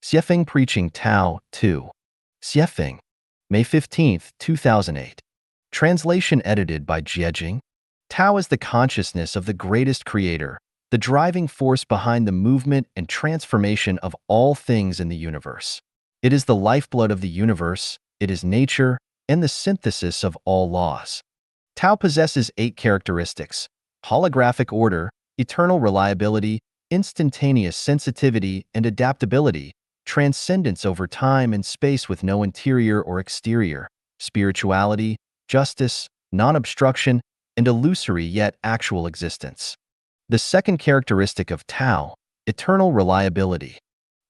Xiefeng Preaching Tao 2. Xiefeng, May 15, 2008. Translation edited by Jiejing. Tao is the consciousness of the greatest creator, the driving force behind the movement and transformation of all things in the universe. It is the lifeblood of the universe, it is nature, and the synthesis of all laws. Tao possesses 8 characteristics: holographic order, eternal reliability, instantaneous sensitivity and adaptability, transcendence over time and space with no interior or exterior, spirituality, justice, non-obstruction, and illusory yet actual existence. The second characteristic of Tao, eternal reliability.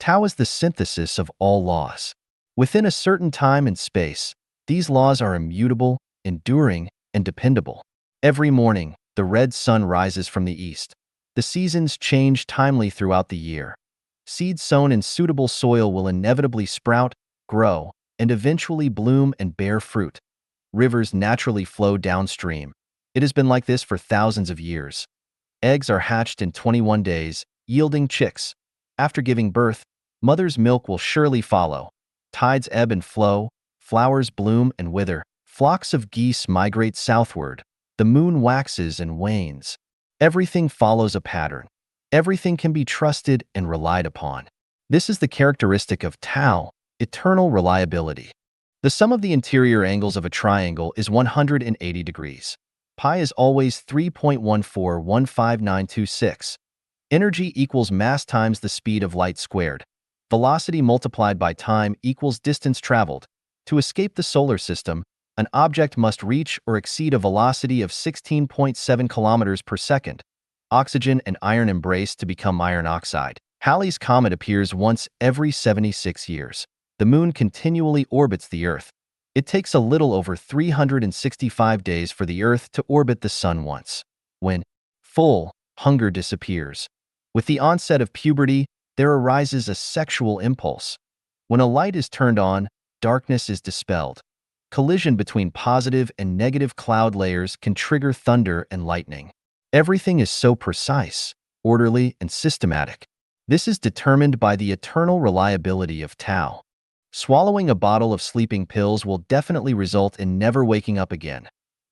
Tao is the synthesis of all laws. Within a certain time and space, these laws are immutable, enduring, and dependable. Every morning, the red sun rises from the east. The seasons change timely throughout the year. Seeds sown in suitable soil will inevitably sprout, grow, and eventually bloom and bear fruit. Rivers naturally flow downstream. It has been like this for thousands of years. Eggs are hatched in 21 days, yielding chicks. After giving birth, mother's milk will surely follow. Tides ebb and flow, flowers bloom and wither. Flocks of geese migrate southward. The moon waxes and wanes. Everything follows a pattern. Everything can be trusted and relied upon. This is the characteristic of Tao, eternal reliability. The sum of the interior angles of a triangle is 180 degrees. Pi is always 3.1415926. Energy equals mass times the speed of light squared. Velocity multiplied by time equals distance traveled. To escape the solar system, an object must reach or exceed a velocity of 16.7 kilometers per second. Oxygen and iron embrace to become iron oxide. Halley's Comet appears once every 76 years. The moon continually orbits the Earth. It takes a little over 365 days for the Earth to orbit the Sun once. When full, hunger disappears. With the onset of puberty, there arises a sexual impulse. When a light is turned on, darkness is dispelled. Collision between positive and negative cloud layers can trigger thunder and lightning. Everything is so precise, orderly, and systematic. This is determined by the eternal reliability of Tao. Swallowing a bottle of sleeping pills will definitely result in never waking up again.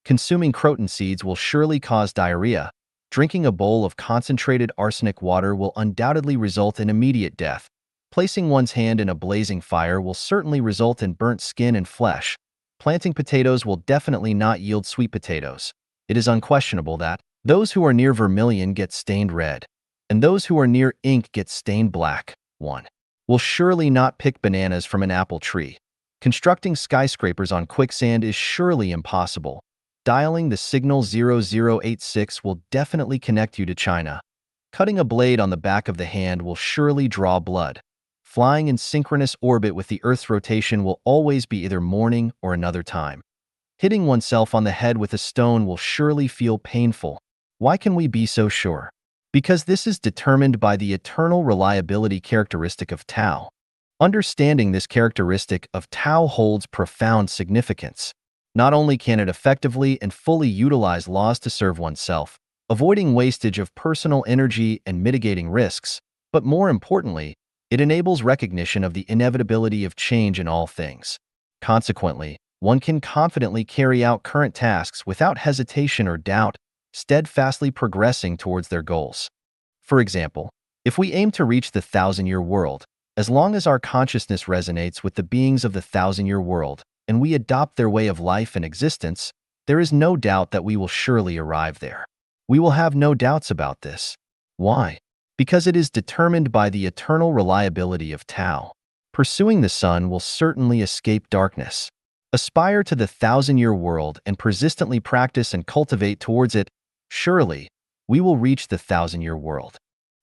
Consuming croton seeds will surely cause diarrhea. Drinking a bowl of concentrated arsenic water will undoubtedly result in immediate death. Placing one's hand in a blazing fire will certainly result in burnt skin and flesh. Planting potatoes will definitely not yield sweet potatoes. It is unquestionable that those who are near vermilion get stained red, and those who are near ink get stained black. 1. Will surely not pick bananas from an apple tree. Constructing skyscrapers on quicksand is surely impossible. Dialing the signal 0086 will definitely connect you to China. Cutting a blade on the back of the hand will surely draw blood. Flying in synchronous orbit with the Earth's rotation will always be either morning or another time. Hitting oneself on the head with a stone will surely feel painful. Why can we be so sure? Because this is determined by the eternal reliability characteristic of Tao. Understanding this characteristic of Tao holds profound significance. Not only can it effectively and fully utilize laws to serve oneself, avoiding wastage of personal energy and mitigating risks, but more importantly, it enables recognition of the inevitability of change in all things. Consequently, one can confidently carry out current tasks without hesitation or doubt, steadfastly progressing towards their goals. For example, if we aim to reach the 1,000-year world, as long as our consciousness resonates with the beings of the 1,000-year world, and we adopt their way of life and existence, there is no doubt that we will surely arrive there. We will have no doubts about this. Why? Because it is determined by the eternal reliability of Tao. Pursuing the sun will certainly escape darkness. Aspire to the 1,000-year world and persistently practice and cultivate towards it. Surely, we will reach the 1,000-year world.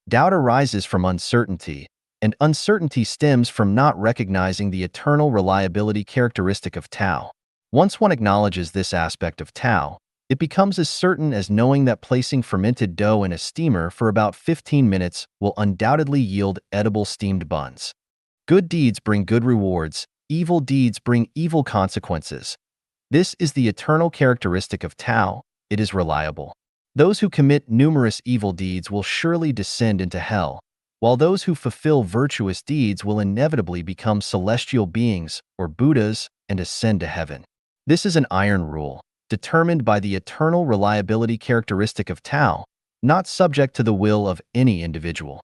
Doubt arises from uncertainty, and uncertainty stems from not recognizing the eternal reliability characteristic of Tao. Once one acknowledges this aspect of Tao, it becomes as certain as knowing that placing fermented dough in a steamer for about 15 minutes will undoubtedly yield edible steamed buns. Good deeds bring good rewards, evil deeds bring evil consequences. This is the eternal characteristic of Tao. It is reliable. Those who commit numerous evil deeds will surely descend into hell. while those who fulfill virtuous deeds will inevitably become celestial beings or Buddhas and ascend to heaven. This is an iron rule, determined by the eternal reliability characteristic of Tao, not subject to the will of any individual.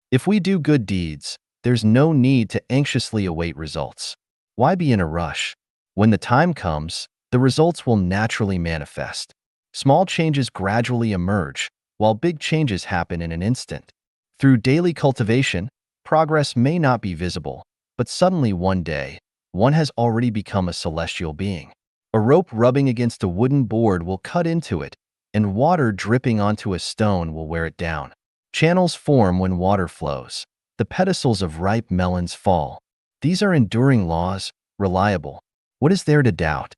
If we do good deeds, there's no need to anxiously await results. Why be in a rush? When the time comes, the results will naturally manifest. Small changes gradually emerge, while big changes happen in an instant. Through daily cultivation, progress may not be visible, but suddenly one day, one has already become a celestial being. A rope rubbing against a wooden board will cut into it, and water dripping onto a stone will wear it down. Channels form when water flows. The pedicels of ripe melons fall. These are enduring laws, reliable. What is there to doubt?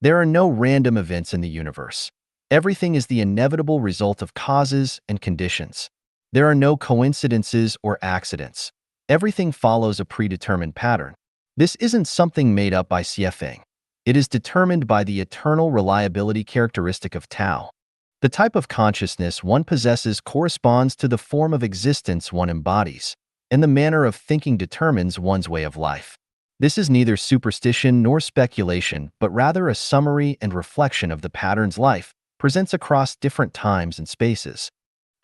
There are no random events in the universe. Everything is the inevitable result of causes and conditions. There are no coincidences or accidents. Everything follows a predetermined pattern. This isn't something made up by Xiefeng. It is determined by the eternal reliability characteristic of Tao. The type of consciousness one possesses corresponds to the form of existence one embodies, and the manner of thinking determines one's way of life. This is neither superstition nor speculation, but rather a summary and reflection of the patterns life presents across different times and spaces.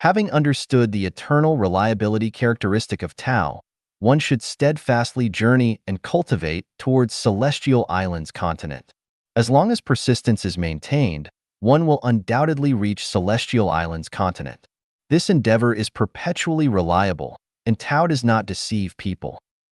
Having understood the eternal reliability characteristic of Tao, one should steadfastly journey and cultivate towards Celestial Islands continent. As long as persistence is maintained, one will undoubtedly reach Celestial Islands continent. This endeavor is perpetually reliable, and Tao does not deceive people.